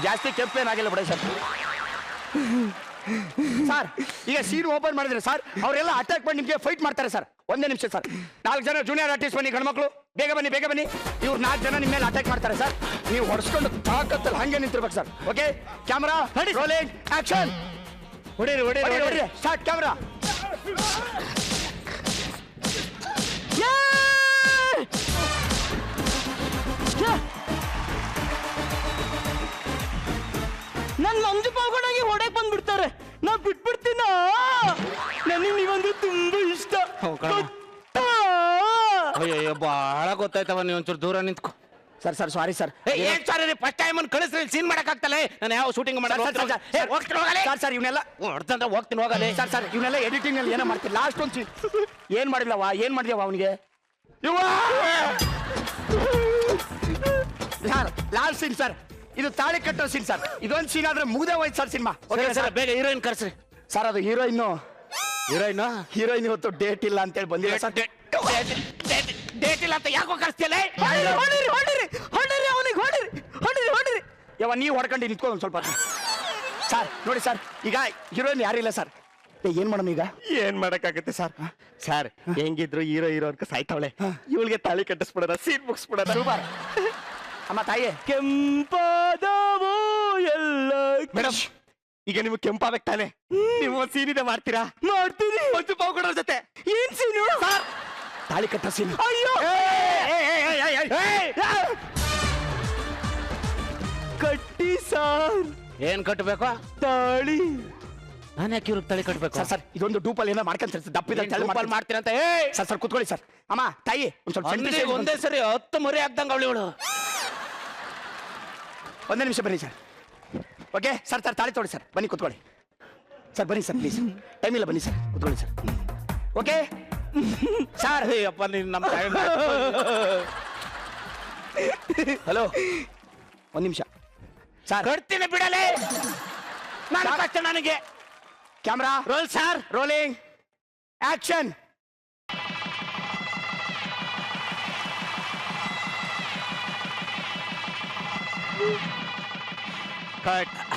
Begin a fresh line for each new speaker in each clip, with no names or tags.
ಜಾಸ್ತಿ ಕೆಂಪೇನಾಗಿಲ್ಲ ಬಿಡ sir. Sir ಈಗ ಸೀನ್ ಓಪನ್ ಮಾಡಿದ್ರೆ ಸರ್ ಅವರೆಲ್ಲ ಅಟ್ಯಾಕ್ ಮಾಡಿ ನಿಮಗೆ ಫೈಟ್ ಮಾಡ್ತಾರೆ ಸರ್. ಒಂದೇ ನಿಮಿಷ ಸರ್, 4 ಜನ ಜೂನಿಯರ್ ಆರ್ಟಿಸ್ಟ್ ಬನ್ನಿ, ಗಂಡ್ಮಕ್ಳು ಬೇಗ ಬನ್ನಿ ಬೇಗ ಬನ್ನಿ. ಇವ್ರು 4 ಜನ ನಿಮ್ಮ ಮೇಲೆ ಅಟ್ಯಾಕ್ ಮಾಡ್ತಾರೆ ಸರ್. ನೀವು ಹೊಡ್ಸ್ಕೊಂಡು ತಾಕತ್ತಲ್ಲಿ ಹಂಗೆ ನಿಂತಿರ್ಬೇಕು sir. Okay, camera rolling action. ಹೊಡಿರಿ ಹೊಡಿರಿ ಹೊಡಿರಿ, ಸ್ಟಾರ್ಟ್ ಕ್ಯಾಮ್ರಾ.
ನನ್ ಮಂಜು ಪಾಲ್ಗೊಂಡಾಗಿ ಹೊಡೆಕ್ ಬಂದ್ಬಿಡ್ತಾರೆ, ನಾ ಬಿಟ್ಬಿಡ್ತೀನ. ನನಗೆ ನೀವಂದ್ರೆ ತುಂಬಾ ಇಷ್ಟ.
ಅಯ್ಯೋ ಬಹಳ ಗೊತ್ತಾಯ್ತವ, ನೀವು ಒಂಚೂರು ದೂರ ನಿಂತ್ಕೊ.
Sir sir sorry sir.
ಏನ್ ಸಾರಿ ರೀ, ಫಸ್ಟ್ ಟೈಮ್ ಕಳಿಸ್ರಿ, ಸೀನ್ ಮಾಡಕ್ ಆಗ್ತಲ್ಲ. ನಾನು ಯಾವ ಶೂಟಿಂಗ್ ಮಾಡಲ್ಲ.
ಸರ್ ಸರ್ ಇವನ್ನೆಲ್ಲ
ಹೊಡ್ತಂದ್ರೆ ಹೋಗ್ತೀನಿ ಹೋಗಲ್ಲ.
ಸರ್ ಸರ್ ಇವನ್ನೆಲ್ಲ ಎಡಿಟಿಂಗ್ ಅಲ್ಲಿ ಏನೋ ಮಾಡ್ತೀನಿ. ಲಾಸ್ಟ್ ಒಂದು ಸೀನ್ ಏನ್ ಮಾಡಿಲ್ಲವ, ಏನ್ ಮಾಡಿದ್ಯವ ಅವನಿಗೆ? ಸರ್ ಲಾಸ್ಟ್ ಸೀನ್ ಸರ್, ಇದು ತಾಳಿ ಕಟ್ಟೋ ಸೀನ್ ಸರ್. ಇದೊಂದು ಸೀನ್ ಆದ್ರೆ ಮುಗ್ದೇ ಹೋಯ್ತು ಸರ್ ಸಿನಿಮಾ.
ಓಕೆ ಸರ್, ಬೇಗ ಹೀರೋಯಿನ್ ಕರ್ಸ್ರಿ.
ಸರ್ ಅದು ಹೀರೋಯಿನ್ ಇವತ್ತು ಡೇಟ್ ಇಲ್ಲ ಅಂತೇಳಿ ಬಂದಿಲ್ಲ ಸರ್.
ಡೇಟ್ ಇಲ್ಲ ಅಂತ ಯಾಕೋ ಕರ್ಸ್ತಿಯಲ್ಲ?
ಅವನಿಗೆ ಹೊಡಿರಿ.
ಯಾವ ನೀವು ಹೊಡ್ಕೊಂಡು ನಿಂತ್ಕೊ ಒಂದು ಸ್ವಲ್ಪ. ಸರ್ ನೋಡಿ ಸರ್, ಈಗ ಹೀರೋಯಿನ್ ಯಾರಿಲ್ಲ ಸರ್. ಏನ್ ಮಾಡೋಣ ಈಗ?
ಏನ್ ಮಾಡಕ್ಕಾಗತ್ತೆ ಸರ್? ಸರ್ ಹೆಂಗಿದ್ರು ಹೀರೋ ಅನ್ಕ ಸಾಯ್ತಾವಳೆ, ಇವಳಿಗೆ ತಾಳಿ ಕಟ್ಟಿಸ್ಬಿಡೋಣ, ಸೀಟ್ ಮುಗಿಸ್ಬಿಡೋಣ.
ಸೂಪರ್ ಅಮ್ಮ ತಾಯಿ.
ಕೆಂಪಾದವೋ ಎಲ್ಲ.
ಮೇಡಮ್ ಈಗ ನಿಮ್ಗೆ ಕೆಂಪಾಗಬೇಕು ತಾನೆ, ನೀವು ಸೀನ್ ಇದೆ ಮಾಡ್ತೀರಾ?
ಮಾಡ್ತೀನಿ.
ಮಂಜು ಪಾಲ್ಗೊಡೋರ್ ಜೊತೆ
ಏನ್ ಸೀನು?
ಸರ್ ತಾಳಿ ಕಟ್ಟೋ ಸೀನ್.
ಅಯ್ಯೋ ಕಟ್ಟಿ ಸಾರ್.
ಏನ್ ಕಟ್ಟಬೇಕು?
ತಾಳಿ.
ನಾನು ಯಾಕೆ ಇವ್ರಿಗೆ ತಲೆ ಕಟ್ಬೇಕು?
ಸರ್ ಸರ್ ಇದೊಂದು ಡೂಪಲ್ಲಿ ಏನೋ ಮಾಡ್ಕೊಂತ ದಪ್ಪಿದ
ಮಾಡ್ತೀರಂತ.
ಸರ್ ಸರ್ ಕುತ್ಕೊಳ್ಳಿ ಸರ್. ಅಮ್ಮ ತಾಯಿ ಒಂದ್ ಸ್ವಲ್ಪ
ಒಂದೇ ಸರಿ 10 ಮರಿ ಆಗ್ದಂಗ ಅವಳು.
ಒಂದೇ ನಿಮಿಷ ಬನ್ನಿ ಸರ್. ಓಕೆ ಸರ್ ಸರ್ ತಾಳಿ ತೊಗೊಳ್ಳಿ ಸರ್, ಬನ್ನಿ ಕುತ್ಕೊಳ್ಳಿ ಸರ್. ಬನ್ನಿ ಸರ್ ಪ್ಲೀಸ್, ಟೈಮ್ ಇಲ್ಲ, ಬನ್ನಿ ಸರ್ ಕುತ್ಕೊಳ್ಳಿ ಸರ್. Okay sir.
ಅಪ್ಪ ನೀನು ನಮ್ಮ
ಹಲೋ ಒಂದು ನಿಮಿಷ ಸರ್.
ಕಟ್ತೀನಿ ಬಿಡಲೇ, ನಾನು ಕಷ್ಟ ನನಗೆ.
Camera
roll sir,
rolling action.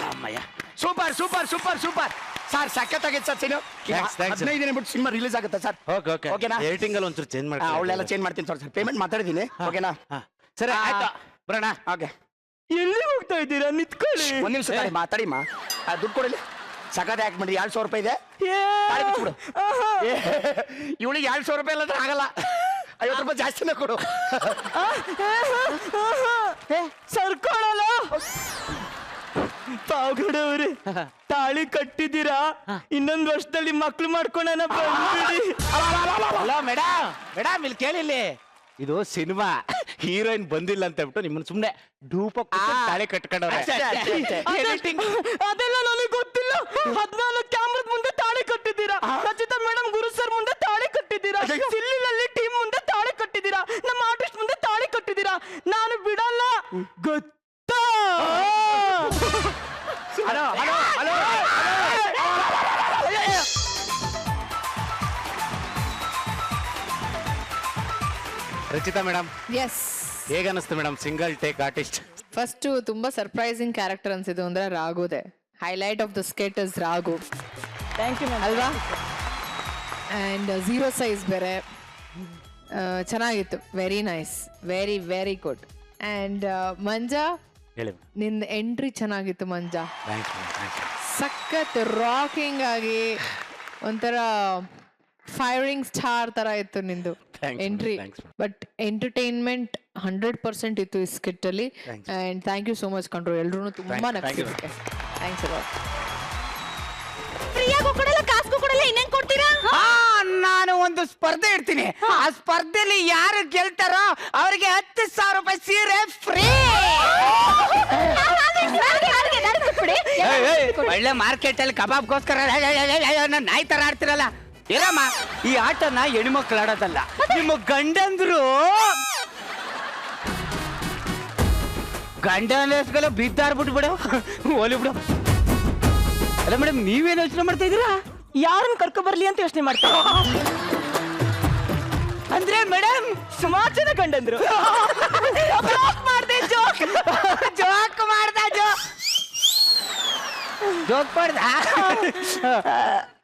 ಅಮ್ಮಯ್ಯ,
super super super super sir, ಸಖತ್ತಾಗಿತ್ತು ಸರ್ ಸೀನು.
Thanks, sir.
15 ದಿನ ಬಿಟ್ಟು ಸಿನಿಮಾ ರಿಲೀಸ್ ಆಗುತ್ತೆ ಸರ್. ಓಕೆನಾ?
ಎಡಿಟಿಂಗ್ ಅಲ್ಲಿ ಒಂಚೂರು ಚೇಂಜ್ ಮಾಡಿ.
ಅವಳೆಲ್ಲ ಚೇಂಜ್ ಮಾಡ್ತೀನಿ ಸರ್. ಪೇಮೆಂಟ್ ಮಾತಾಡಿದ್ದೀನಿ. ಓಕೆನಾ?
ಸರಿ ಆಯ್ತು, ಬರೋಣ.
ಓಕೆ,
ಎಲ್ಲಿ ಹೋಗ್ತಾ ಇದ್ದೀರಾ? ನಿಂತ್ಕೊಳ್ಳಿ.
ಒಂದ್ ನಿಮಿಷ ಮಾತಾಡಿಮ್ಮ. ದುಡ್ಡು ಕೊಡಲಿ. ಸಖತ್ ಯಾಕೆ ಮಾಡ್ರಿ? 200 ರೂಪಾಯಿ ಇದೆ. ತಾಳಿ ಬಿಚ್ಬಿಡು. ಇವಳಿಗೆ 200 ರೂಪಾಯಿ ಇಲ್ಲದ್ರೆ ಆಗಲ್ಲ. 50 ರೂಪಾಯಿ ಜಾಸ್ತಿನೇ ಕೊಡು.
ಸರ್ಕೊಳ್ಳಲ್ಲ. ಪಾವ್ಗಡವ್ರೆ, ತಾಳಿ ಕಟ್ಟಿದ್ದೀರಾ, ಇನ್ನೊಂದು ವರ್ಷದಲ್ಲಿ ಮಕ್ಳು ಮಾಡ್ಕೊಂಡನ ಬಂದ್ಬಿಡಿ.
ಅಲ್ಲ ಮೇಡಮ್ ಇಲ್ಲಿ ಕೇಳಿಲ್ಲಿ, ಇದು ಸಿನಿಮಾ, ಹೀರೋಯಿನ್ ಬಂದಿಲ್ಲ ಅಂತ ಹೇಳ್ಬಿಟ್ಟು ನಿಮ್ಮನ್ನ ಸುಮ್ನೆ ಡೂಪ ತಾಳಿ ಕಟ್ಕೊಂಡವ್ರೆ.
ಅದೆಲ್ಲ ನನಗೆ ಗೊತ್ತಿಲ್ಲ. 14 ಕ್ಯಾಮ್ರದ ಮುಂದೆ ತಾಳಿ ಕಟ್ಟಿದ್ದೀರಾ, ರಚಿತಾ ಮೇಡಮ್ ಗುರು ಸರ್ ಮುಂದೆ ತಾಳಿ ಕಟ್ಟಿದ್ದೀರಾ, ಸಿಲ್ಲಿನಲ್ಲಿ ಟೀಮ್ ಮುಂದೆ ತಾಳಿ ಕಟ್ಟಿದ್ದೀರಾ, ನಮ್ಮ ಆರ್ಟಿಸ್ಟ್ ಮುಂದೆ ತಾಳಿ ಕಟ್ಟಿದ್ದೀರಾ. ನಾನು ಬಿಡಲ್ಲ, ಗೊತ್ತಾ?
Hello hello hello.
Rachita madam,
yes,
ಹೇಗ ಅನಿಸ್ತು madam single take artist?
First ತುಂಬಾ ಸರ್ಪ್ರೈಸಿಂಗ್ ಕ್ಯಾರೆಕ್ಟರ್ ಅನ್ಸಿದ್ದು ಅಂದ್ರೆ ರಾಘುದೆ. Highlight of the skit is Raghu.
Thank you
ಅಲ್ವಾ? ಆ್ಯಂಡ್ 0 ಸೈಜ್ ಬೇರೆ ಚೆನ್ನಾಗಿತ್ತು. Very nice, very very good. And ಮಂಜಾ,
ಹೇಳಿ.
ನಿಂದ ಎಂಟ್ರಿ ಚೆನ್ನಾಗಿತ್ತು ಮಂಜಾ.
ಥ್ಯಾಂಕ್ಸ್.
ಸಖತ್ ರಾಕಿಂಗ್ ಆಗಿ ಒಂಥರ ಫೈರಿಂಗ್ ಸ್ಟಾರ್ ತರ ಇತ್ತು ನಿಂದು ಎಂಟ್ರಿ. ಬಟ್ ಎಂಟರ್ಟೈನ್ಮೆಂಟ್ 100% ಇತ್ತು ಈ ಸ್ಕಿಟ್ ಅಲ್ಲಿ. And thank you so much ಕಂಡ್ರು, ಎಲ್ರು ತುಂಬಾ ನಗ್ಸಿದ್ದಕ್ಕೆ. Thanks a lot.
ಫ್ರೀಯಾಗೂ ಕೊಡಲ್ಲ, ಕಾಸ್ಗೂ ಕೊಡಲ್ಲ, ಇನ್ನೇನ್ ಕೊಡ್ತೀರಾ?
ನಾನು ಒಂದು ಸ್ಪರ್ಧೆ ಇಡ್ತೀನಿ. ಆ ಸ್ಪರ್ಧೆಯಲ್ಲಿ ಯಾರು ಗೆಲ್ತಾರೋ ಅವ್ರಿಗೆ 10,000 ರೂಪಾಯಿ ಸೀರೆ ಫ್ರೀ. ಒಳ್ಳೆ ಮಾರ್ಕೆಟ್ ಅಲ್ಲಿ ಕಬಾಬ್ಗೋಸ್ಕರ ನಾಯಿ ತರ ಆಡ್ತಿರಲ್ಲ. ಇರಮ್ಮ, ಈ ಆಟನ ಹೆಣ್ಮಕ್ಳು ಆಡೋದಲ್ಲ, ನಿಮ್ಮ ಗಂಡಂದ್ರು ಗಂಡನ ಬಿದ್ದಾರ್ ಬಿಟ್ಬಿಡು, ಹೋಲಿ ಬಿಡು. ಅಲ್ಲ ಮೇಡಮ್, ನೀವೇನು ಯೋಚನೆ ಮಾಡ್ತಾ ಇದ್ದೀರಾ? ಯಾರನ್ನ ಕರ್ಕೊ ಬರ್ಲಿ ಅಂತ ಯೋಚನೆ ಮಾಡ್ತಾರೆ ಅಂದ್ರೆ ಮೇಡಮ್, ಸುಮಾರು ಜನ ಗಂಡಂದ್ರು. ಜೋಕ್ ಮಾಡ್ದೆ, ಜೋಕ್ ಮಾಡ್ದ.
ಜೋಕ್ ಮಾಡ್ದ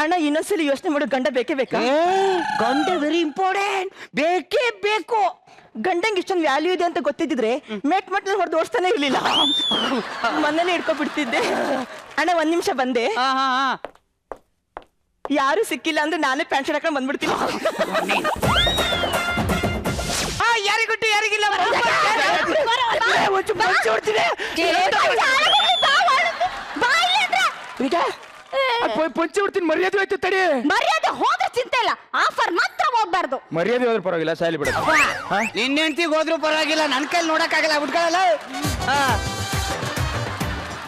ಅಣ್ಣ ಇನ್ನೊಂದ್ಸಲಿ ಯೋಚನೆ ಮಾಡೋ ಗಂಡ ಬೇಕೇ ಬೇಕಾ?
ಗಂಡ ವೆರಿ ಇಂಪಾರ್ಟೆಂಟ್, ಬೇಕೇ ಬೇಕು.
ಗಂಡಂಗೆ ಇಷ್ಟೊಂದು ವ್ಯಾಲ್ಯೂ ಇದೆ ಅಂತ ಗೊತ್ತಿದ್ರೆ ಮೆಟ್ ಹೊಡೆದು ಓಡಿಸ್ತಾನೆ ಇರ್ಲಿಲ್ಲ, ಮನೇಲೆ ಇಟ್ಕೊಬಿಡ್ತಿದ್ದೆ. ಅಣ್ಣ 1 ನಿಮಿಷ ಬಂದೆ. ಯಾರು ಸಿಕ್ಕಿಲ್ಲ ಅಂದ್ರೆ ನಾನೇ ಪ್ಯಾಂಟ್ ಶರ್ಟ್ ಹಾಕೊಂಡು ಬಂದ್ಬಿಡ್ತೀನಿ.
ಯಾರಿಗೊಟ್ಟು ಯಾರಿಗಿಲ್ಲ
ಪಂಚಿ ಬಿಡ್ತೀನಿ, ಮರ್ಯಾದೆ ಹೋಯ್ತು ತಡಿ.
ಮರ್ಯಾದೆ ಹೋದ್ರೆ ಚಿಂತೆ ಇಲ್ಲ, ಆಫರ್ ಮಾತ್ರ ಹೋಗ್ಬಾರ್ದು.
ಮರ್ಯಾದೆ ಹೋದ್ರೆ ಪರವಾಗಿಲ್ಲ, ಸಾಲಿ ಬಿಡ.
ನಿನ್ನ ಹೆಂಡತಿಗೆ ಹೋದ್ರು ಪರವಾಗಿಲ್ಲ, ನನ್ನ ಕೈಲಿ ನೋಡಕ್ಕಾಗಲ್ಲ, ಬಿಟ್ಕೊಳ್ಳಲ್ಲ.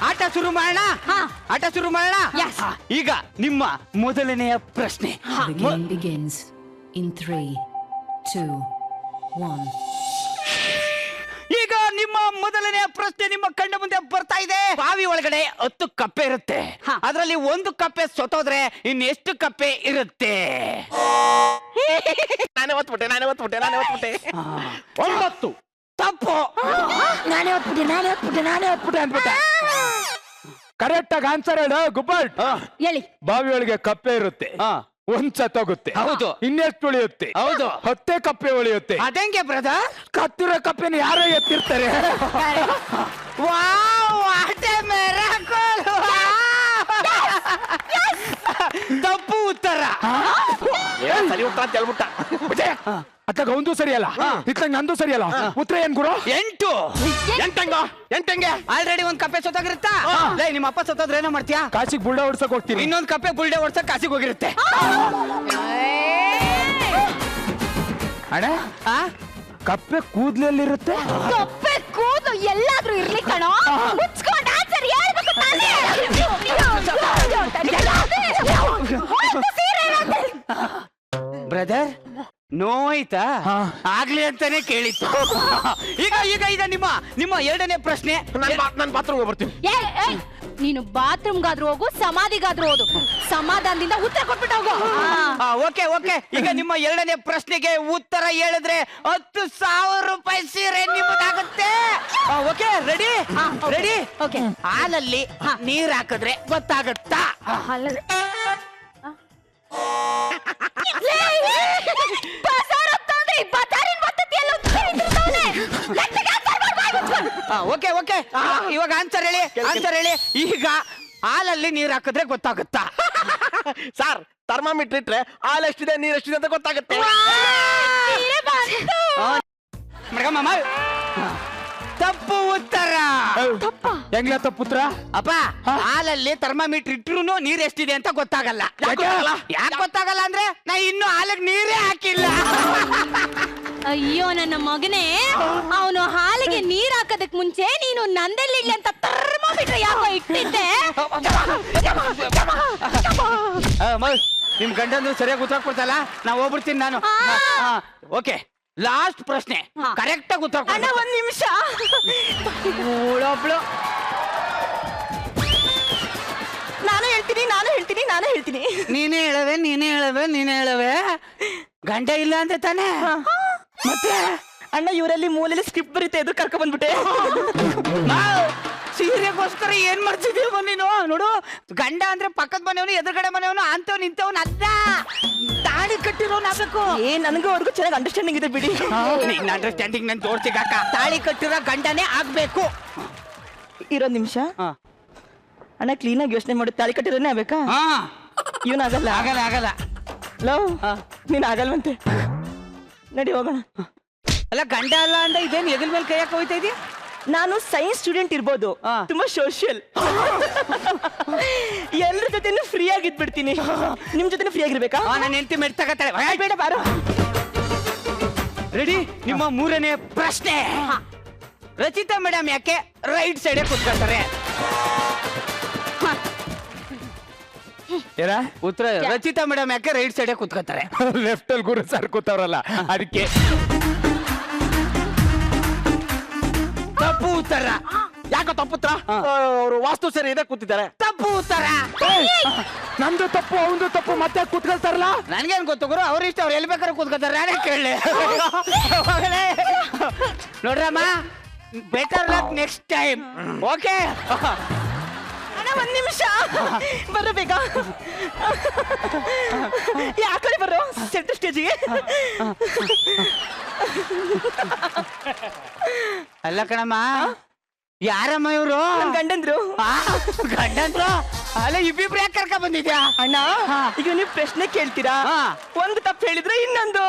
ಆಟ ಶುರು ಮಾಡೋಣ. ಆಟ ಶುರು ಮಾಡೋಣ. ಈಗ ನಿಮ್ಮ ಮೊದಲನೆಯ ಪ್ರಶ್ನೆ.
The game begins in 3, 2, 1.
ಈಗ ನಿಮ್ಮ ಮೊದಲನೆಯ ಪ್ರಶ್ನೆ ನಿಮ್ಮ ಕಣ್ಣ ಮುಂದೆ ಬರ್ತಾ ಇದೆ. ಬಾವಿ ಒಳಗಡೆ 10 ಕಪ್ಪೆ ಇರುತ್ತೆ, ಅದರಲ್ಲಿ 1 ಕಪ್ಪೆ ಸೊತ್ತೋದ್ರೆ ಇನ್ನೆಷ್ಟು ಕಪ್ಪೆ ಇರುತ್ತೆ?
ನಾನೇ ಒತ್ಬಿಟ್ಟೆ
9. ತಪ್ಪು.
ನಾನೇ ಹೊತ್ಬಿಟ್ಟೆ ಅಂದ್ಬಿಟ್ಟೆ. ಕರೆಕ್ಟ್ ಆಗಿ ಆನ್ಸರ್ ಹೇಳು ಗುಬ್ಬಟ್.
ಹೇಳಿ.
ಬಾವಿ ಒಳಗೆ ಕಪ್ಪೆ ಇರುತ್ತೆ, ಒಂದ್ ಸತ್ತೋಗುತ್ತೆ.
ಹೌದು.
ಇನ್ನೆಷ್ಟು ಉಳಿಯುತ್ತೆ?
ಹೌದು.
10 ಕಪ್ಪೆ ಉಳಿಯುತ್ತೆ.
ಅದಂಗೆ ಬ್ರದರ್?
ಕತ್ತಿರೋ ಕಪ್ಪೆನ ಯಾರೋ ಎತ್ತಿರ್ತಾರೆ.
ತಪ್ಪು ಉತ್ತರ.
ಸರಿ ಉತ್ತರ ಅಂತ ಹೇಳ್ಬಿಟ್ಟ.
ಅತ್ತಾಗ ಒಂದು ಸರಿಯಲ್ಲ, ಇತ್ತಂಗ ನಂದು ಸರಿಯಲ್ಲ. ಉತ್ತರ ಏನ್ ಗುರು?
8.
ಎಂಟಂಗೆ
ಆಲ್ರೆಡಿ 1 ಕಪ್ಪೆ ಸೊತ್ತೋಗಿರುತ್ತಾ? ನಿಮ್ಮ ಅಪ್ಪ ಸೊತ್ತೋದ್ರೆ ಏನೋ ಮಾಡ್ತೀಯಾ?
ಕಾಶಿಗೆ ಬುಲ್ಡ ಹೊಡ್ಸಕ್ ಹೋಗ್ತೀನಿ.
ಇನ್ನೊಂದು ಕಪ್ಪೆ ಬುಲ್ಡೆ ಓಡ್ಸಕ್ ಕಾಸಿಗೆ ಹೋಗಿರುತ್ತೆ.
ಅಣ್ಣ, ಕಪ್ಪೆ ಕೂದ್ಲಲ್ಲಿರುತ್ತೆ.
ಕಪ್ಪೆ ಕೂದು ಎಲ್ಲಾದ್ರೂ ಇರ್ಲಿ ಕಣೋ, ಮುಚ್ಕೊಂಡು ಆನ್ಸರ್ ಹೇಳ್ಬೇಕು ತಾನೇ.
ಬ್ರದರ್ ನೋಯ್ತಾ? ಆಗ್ಲಿ ಅಂತಾನೆ ಕೇಳಿತ್ತು. ಈಗ ಈಗ ಈಗ ನಿಮ್ಮ ಎರಡನೇ ಪ್ರಶ್ನೆ.
ನಾನು ಬಾತ್ರೂಮ್ ಬರ್ತೀನಿ.
ನೀನು ಬಾತ್ರೂಮ್ಗಾದ್ರೂ ಹೋಗು, ಸಮಾಧಿಗಾದ್ರೂ ಹೋಗು, ಸಮಾಧಾನದಿಂದ ಉತ್ತರ ಕೊಟ್ಬಿಟ್ಟು ಹೋಗು.
Okay okay. ಈಗ ನಿಮ್ಮ ಎರಡನೇ ಪ್ರಶ್ನೆಗೆ ಉತ್ತರ ಹೇಳಿದ್ರೆ 10,000 ರೂಪಾಯಿ ಸೀರೆ ನಿಮ್ಮದಾಗುತ್ತೆ. Okay, ready ready.
ಓಕೆ.
ಹಾಲಲ್ಲಿ ನೀರ್ ಹಾಕಿದ್ರೆ ಗೊತ್ತಾಗುತ್ತಾ? Okay okay. ಇವಾಗ ಆನ್ಸರ್ ಹೇಳಿ. ಈಗ ಹಾಲಲ್ಲಿ ನೀರ್ ಹಾಕಿದ್ರೆ ಗೊತ್ತಾಗುತ್ತಾ?
ಸರ್, ಥರ್ಮಾಮೀಟರ್ ಇಟ್ರೆ ಹಾಲು ಎಷ್ಟಿದೆ ನೀರು ಎಷ್ಟಿದೆ ಅಂತ ಗೊತ್ತಾಗುತ್ತೆ.
ಮೇಡಮ್, ತಪ್ಪು ಉತ್ತರ.
ಹೆಂಗ್ಲ ತಪ್ಪುತ್ರ?
ಅಪ್ಪ, ಹಾಲಲ್ಲಿ ಥರ್ಮಾಮೀಟರ್ ಇಟ್ರು ನೀರ್ ಎಷ್ಟಿದೆ ಅಂತ ಗೊತ್ತಾಗಲ್ಲ. ಯಾಕೆ ಗೊತ್ತಾಗಲ್ಲ ಅಂದ್ರೆ ನಾ ಇನ್ನು ಹಾಲಿಗೆ ನೀರೇ ಹಾಕಿಲ್ಲ.
ಅಯ್ಯೋ ನನ್ನ ಮಗನೇ, ಅವನು ಹಾಲಿಗೆ ನೀರ್ ಹಾಕೋದಕ್ ಮುಂಚೆ ನೀನು ನಂದೆಲ್ಲಿಡ್ಲಿ ಅಂತ ಥರ್ಮಾಮೀಟರ್ ಯಾಕೋ ಇಟ್ಟಿದ್ದೆ.
ನಿಮ್ ಗಂಡಂದು ಸರಿಯಾಗಿ ಉತ್ತರ ಕೊಡ್ತಲ್ಲ, ನಾ ಹೋಗ್ಬಿಡ್ತೀನಿ ನಾನು. ಓಕೆ, ಲಾಸ್ಟ್ ಪ್ರಶ್ನೆ. ಕರೆಕ್ಟ್ ಆಗಿ ಉತ್ತರ
ಅಣ್ಣ 1 ನಿಮಿಷ. ನಾನು ಹೇಳ್ತೀನಿ.
ನೀನೇ ಹೇಳವೆ. ಗಂಡ ಇಲ್ಲ ಅಂದ್ರೆ ತಾನೇ?
ಮತ್ತೆ ಅಣ್ಣ ಇವರಲ್ಲಿ ಮೂಲೆಯಲ್ಲಿ ಸ್ಕ್ರಿಪ್ಟ್ ಬರೀತಾ ಇದ್ರು, ಕರ್ಕೊ ಬಂದ್ಬಿಟ್ಟೆ.
ಸೀರೆಗೋಸ್ಕರ ಏನ್ ಮಾಡ್ತಿದೀವ ನೀನು? ನೋಡು, ಗಂಡ ಅಂದ್ರೆ ಪಕ್ಕದ ಮನೆಯವನು, ಎದುರುಗಡೆ ಮನೆಯವನು, ಅಂತವ್ ನಿಂತವನು ಅಲ್ಲ, ತಾಳಿ ಕಟ್ಟಿರೋನು ಆಗ್ಬೇಕು.
ನನಗೂ ಅವ್ರಿಗೂ ಚೆನ್ನಾಗಿ ಅಂಡರ್ಸ್ಟ್ಯಾಂಡಿಂಗ್ ಇದೆ ಬಿಡಿ.
ನಿನ್ನ ಅಂಡರ್ಸ್ಟ್ಯಾಂಡಿಂಗ್ ನನ್ ತೋರ್ಸಿಗಾಕ. ತಾಳಿ ಕಟ್ಟಿರೋ ಗಂಡನೇ ಆಗ್ಬೇಕು.
ಇರೋ ನಿಮಿಷ. ಅಣ್ಣ ಕ್ಲೀನ್ ಆಗಿ ಯೋಚನೆ ಮಾಡಿ, ತಾಳಿ ಕಟ್ಟಿರೋನೇ ಆಗ್ಬೇಕಾ? ಇವನಾಗಲ್ಲ.
ಆಗಲ್ಲ.
ಲವ್, ನೀನ್ ಆಗಲ್ವಂತೆ. ನಡಿ ಹೋಗೋಣ.
ಅಲ್ಲ, ಗಂಡ ಅಲ್ಲ ಅಂದ್ರೆ ಇದೇನು ಎಗಲ್ ಮೇಲೆ ಕೈ ಹಾಕಿ ಹೋಯ್ತಾ ಇದೀಯ?
ನಾನು ಸೈನ್ಸ್ ಸ್ಟೂಡೆಂಟ್ ಇರ್ಬೋದು, ತುಂಬಾ ಸೋಷಿಯಲ್. ಎಲ್ರ ಜೊತೆನೂ ಫ್ರೀ ಆಗಿದ್ಬಿಡ್ತೀನಿ. ನಿಮ್ ಜೊತೆ ಫ್ರೀ ಆಗಿರ್ಬೇಕಾ?
ನನ್ನ ಹೆಂಡತಿ ಮೆಟ್ ತಗತ್ತಾಳೆ.
ಬೇಡ ಬಾರೋ.
ರೆಡಿ? ನಿಮ್ಮ ಮೂರನೇ ಪ್ರಶ್ನೆ. ರಚಿತಾ ಮೇಡಮ್ ಯಾಕೆ ರೈಟ್ ಸೈಡ್ ಕೂತ್ಕೊಳ್ತಾರೆ?
ಏನ
ಉತ್ತರ. ರಚಿತಾ ಮೇಡಮ್ ಯಾಕೆ ರೈಟ್ ಸೈಡ್ ಕೂತ್ಕೊತಾರೆ?
ಲೆಫ್ಟ್ ಅಲ್ಲಿ ಗುರು ಸರ್ ಕೂತವ್ರಲ್ಲ, ಅದಕ್ಕೆ.
ತಪ್ಪು ಉತ್ತರ.
ಯಾಕೋ ತಪ್ಪುತ್ರ? ಅವರು ವಾಸ್ತು ಸರಿ ಇದೆ ಕೂತಿದ್ದಾರೆ.
ತಪ್ಪು ಉತ್ತರ.
ನಂದು ತಪ್ಪು, ಅವಂದು ತಪ್ಪು, ಮತ್ತೆ ಕೂತ್ಕೊಳ್ತಾರಲ್ಲ.
ನನ್ಗೇನ್ ಗೊತ್ತು ಗುರು, ಅವ್ರ ಇಷ್ಟ, ಅವ್ರು ಎಲ್ಲಿ ಬೇಕಾದ್ರೆ ಕೂತ್ಕೊತಾರೆ. ನಾನೇ ಕೇಳಲಿ. ನೋಡ್ರಮ್ಮ, better luck next time. Okay.
ಅಣ್ಣ
ಒಂದ್ ನಿಮಿಷ ಬರ್ರ ಬೇಗ ಆ ಕಡೆ ಬರ್ರೋ ಸೆಂಟರ್ ಸ್ಟೇಜಿಗೆ.
ಅಲ್ಲ ಕಣಮ್ಮ, ಯಾರಮ್ಮ ಇವ್ರು?
ನನ್ ಗಂಡಂದ್ರು.
ಗಂಡಂದ್ರು? ಅಲ್ಲ ಇಬ್ಬಿಬ್ರು ಯಾಕೆ ಕರ್ಕ ಬಂದಿದ್ಯಾ?
ಅಣ್ಣ ಈಗ ನೀವು ಪ್ರಶ್ನೆ ಕೇಳ್ತೀರಾ, ಒಂದು ತಪ್ಪು ಹೇಳಿದ್ರೆ ಇನ್ನೊಂದು.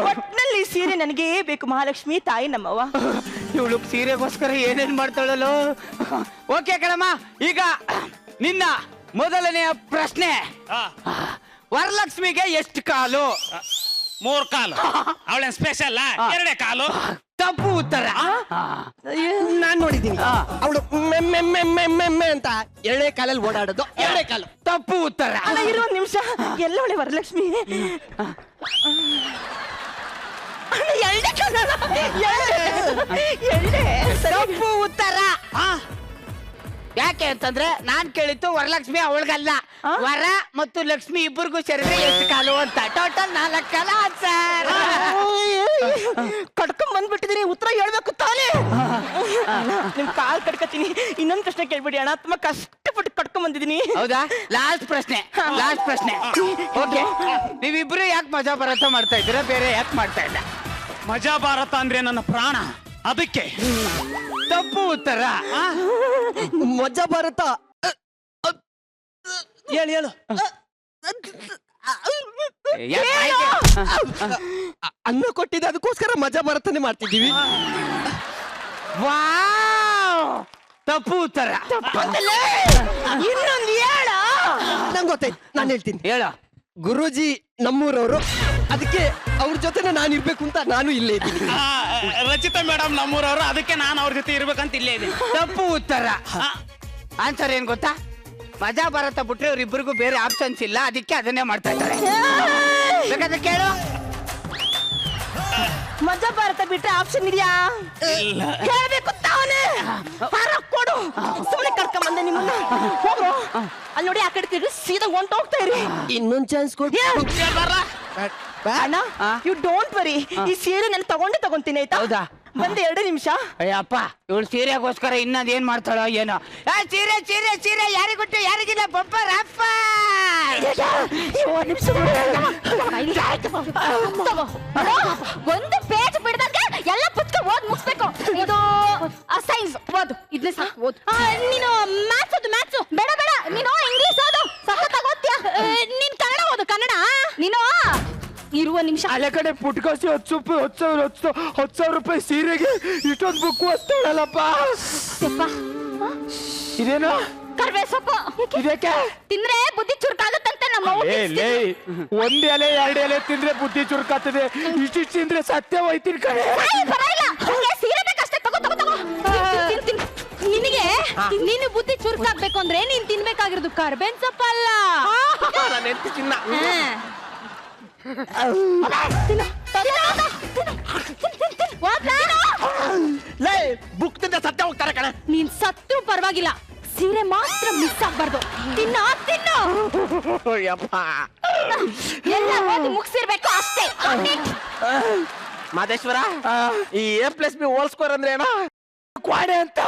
ಒಟ್ನಲ್ಲಿ ಸೀರೆ ನನಗೇ ಬೇಕು, ಮಹಾಲಕ್ಷ್ಮಿ ತಾಯಿ ನಮ್ಮವ್ವ.
ಇವಳು ಸೀರೆಗೋಸ್ಕರ ಏನೇನ್ ಮಾಡ್ತಾಳಲ್ಲೋ. ಓಕೆ ಕಣಮ್ಮ, ಈಗ ನಿನ್ನ ಮೊದಲನೆಯ ಪ್ರಶ್ನೆ, ವರಲಕ್ಷ್ಮಿಗೆ ಎಷ್ಟು ಕಾಲು?
3 ಕಾಲು. ಅವಳ ಸ್ಪೆಷಲ್ 2 ಕಾಲು.
ತಪ್ಪು ಉತ್ತರ.
ನಾನ್ ನೋಡಿದ್ದೀನಿ, ಅವಳು ಮೆಮ್ಮೆ ಅಂತ 2 ಕಾಲಲ್ಲಿ ಓಡಾಡೋದು. 2 ಕಾಲು.
ತಪ್ಪು ಉತ್ತರ.
ಅಲ್ಲ ಇರೋ ಒಂದ್ ನಿಮಿಷ, ಎಲ್ಲ ಒಳ್ಳೆ ವರಲಕ್ಷ್ಮಿ.
ತಪ್ಪು ಉತ್ತರ. ಯಾಕೆ ಅಂತಂದ್ರೆ ನಾನ್ ಕೇಳಿತ್ತು ವರಲಕ್ಷ್ಮಿ ಅವಳಿಗಲ್ಲ, ವರ ಮತ್ತು ಲಕ್ಷ್ಮಿ ಇಬ್ಬರಿಗೂ ಸೇರಿದ್ರೆ ಎಷ್ಟು ಕಾಲು ಅಂತ. ಟೋಟಲ್ 4 ಕಾಲ ಆನ್ಸರ್.
ಕಡ್ಕೊಂಡ್ ಬಂದ್ಬಿಟ್ಟಿದೀನಿ, ಉತ್ತರ ಹೇಳ್ಬೇಕು ತಾನೇ. ನಿಮ್ ಕಾಲ್ ಕಡ್ಕತೀನಿ. ಇನ್ನೊಂದ್ ಪ್ರಶ್ನೆ ಕೇಳ್ಬಿಡಿ ಅಣ್ಣ, ತುಂಬಾ ಕಷ್ಟಪಟ್ಟು ಕಡ್ಕೊಂಡ್ ಬಂದಿದೀನಿ.
ಹೌದಾ? ಲಾಸ್ಟ್ ಪ್ರಶ್ನೆ. ಓಕೆ, ನೀವಿಬ್ರು ಯಾಕೆ ಮಜಾ ಭಾರತ ಮಾಡ್ತಾ ಇದ್ದೀರಾ, ಬೇರೆ ಯಾಕೆ ಮಾಡ್ತಾ ಇಲ್ಲ?
ಮಜಾ ಭಾರತ ಅಂದ್ರೆ ನನ್ನ ಪ್ರಾಣ, ಅದಕ್ಕೆ.
ತಪ್ಪು ಉತ್ತರ.
ಮಜಾ ಭಾರತ.
ಹೇಳು.
ಅನ್ನ ಕೊಟ್ಟಿದ್ದೆ, ಅದಕ್ಕೋಸ್ಕರ ಮಜಾ ಭಾರತನೇ ಮಾಡ್ತಿದ್ದೀವಿ.
ವಾವ್! ತಪ್ಪು ಉತ್ತರ.
ಇನ್ನೊಂದು ಹೇಳ.
ನಂಗೆ ಗೊತ್ತಾಯ್ತು, ನಾನು ಹೇಳ್ತೀನಿ.
ಹೇಳ.
ಗುರೂಜಿ ನಮ್ಮೂರವರು, ಅದಕ್ಕೆ ಅವ್ರ ಜೊತೆನೆ ನಾನು ಇರ್ಬೇಕು ಅಂತ ನಾನು ಇಲ್ಲೇ ಇದ್ದೀನಿ.
ರಚಿತಾ ಮೇಡಮ್ ನಮ್ಮೂರವರು, ಅದಕ್ಕೆ ನಾನು ಅವ್ರ ಜೊತೆ ಇರ್ಬೇಕಂತ ಇಲ್ಲೇ ಇದ್ದೀನಿ.
ತಪ್ಪು ಉತ್ತರ. ಆನ್ಸರ್ ಏನ್ ಗೊತ್ತಾ? ಮಜಾ ಭಾರತ ಬಿಟ್ರೆ ಇವ್ರಿಬ್ರಿಗೂ ಬೇರೆ ಆಪ್ಷನ್ಸ್ ಇಲ್ಲ, ಅದಕ್ಕೆ ಅದನ್ನೇ ಮಾಡ್ತಾ ಇದ್ದಾರೆ. ಬೇಕಾದ್ರೆ ಕೇಳು.
ಮಜಾ ಭಾರತ ಬಿಟ್ರೆ ಆಪ್ಷನ್ ಇದೆಯಾ? ಹೇಳ್ಬೇಕು ತಾವೇ. ಕೊಡು, ಸುಮ್ಮನೆ ಕರ್ಕೊಂಡ್ ಬಂದೆ ನಿಮ್ಮನ್ನ. ಹೋಗ್ರು, ಅಲ್ಲಿ ನೋಡಿ, ಆ ಕಡೆ ತಿರುಗಿ ಸೀದಾ ಹೊಂಟೋಗ್ತಾ ಇರಿ.
ಇನ್ನೊಂದ್ ಚಾನ್ಸ್ ಕೊಡಿ.
ಅಣ್ಣ, ಯು ಡೋಂಟ್ ವರಿ, ಈ ಸೀರೆ ನಾನು ತಗೊಂತೀನಿ ಆಯ್ತಾ?
ಹೌದಾ?
ಬಂದೆ 2 ನಿಮಿಷ.
ಅಯ್ಯಪ್ಪ, ಇವಳು ಸೀರೆಗೋಸ್ಕರ ಇನ್ನೊಂದ್ ಏನ್ ಮಾಡ್ತಾಳೋ ಏನೋ. ಸೀರೆ ಸೀರೆ ಸೀರೆ ಯಾರಿಗೊಟ್ಟು ಯಾರಿಗಿಲ್ಲ ಬಂಪರ್ ಅಪ್ಪ.
ಒಂದು ಪೇಜ್ ಬಿಡ್ದಂಗೆ ಎಲ್ಲ ಪುಸ್ತಕ ಓದ್ ಮುಗಿಸ್ಬೇಕು. ಇದು ಸೈನ್ಸ್ ಓದು, ಇದನ್ನೇ ಸಾಕು ಓದು. ನೀನು ಮ್ಯಾಥ್ಸ್ ಬೇಡ ನೀನು ಇಂಗ್ಲಿಷ್ ಓದು, ಸಖತ್ತಾಗಿ ಓದ್ತೀಯ. ನೀನ್ ಕನ್ನಡ ಓದು, ಕನ್ನಡ. ನೀನು ಇರುವ ನಿಮಿಷ.
ಹಳೆ ಕಡೆ ಪುಟ್ಕೋಸಿ 10,000 ರೂಪಾಯಿ ಸೀರೆಗೆ ಇಷ್ಟೊಂದು ಬುಕ್ ಓದ್ತಾಳಲ್ಲಪ್ಪ. ಇದೇನು?
ಕರ್ಬೇ ಸೊಪ್ಪು
ಇದಕ್ಕೆ
ತಿಂದ್ರೆ ಬುದ್ಧಿ ಚುರುಕಾಗುತ್ತಂತೆ ನಮ್ಮ ಅವ್ವ
ಲೇ, 1 ಎಲೆ 2 ಎಲೆ ತಿಂದ್ರೆ ಬುದ್ಧಿ ಚುರುಕಾಗ್ತದೆ, ಇಷ್ಟಿಷ್ಟು ತಿಂದ್ರೆ ಸತ್ಯ ಹೋಯ್ತೀನಿ ಕಣೆ.
ಪರವಾಗಿಲ್ಲ, ನಂಗೆ ಸೀರೆ ಬೇಕಷ್ಟೇ. ತಗೋ. ತಿನ್. ನಿನಗೆ ನೀನು ಬುದ್ಧಿ ಚುರುಕಾಗ್ಬೇಕು ಅಂದ್ರೆ ನೀನ್ ತಿನ್ಬೇಕಾಗಿರೋದು ಕರ್ಬೇನ್ ಸೊಪ್ಪು ಅಲ್ಲ.
ಬುಕ್ ತಿಂದ ಸತ್ಯ ಹೋಗ್ತಾರೆ ಕಣ.
ನೀನ್ ಸತ್ರು ಪರವಾಗಿಲ್ಲ, ಸೀರೆ ಮಾತ್ರ ಮಿಸ್ ಆಗ್ಬಾರ್ದು. ತಿನ್ನು ಎಲ್ಲ ಓದಿ ಮುಗಿಸಿರ್ಬೇಕು ಅಷ್ಟೇ.
ಮಾದೇಶ್ವರ, ಈ A+B ಹೋಲ್ ಸ್ಕೋರ್ ಅಂದ್ರೆ ಏನೋ?
ಕ್ವಾಡೆ ಅಂತ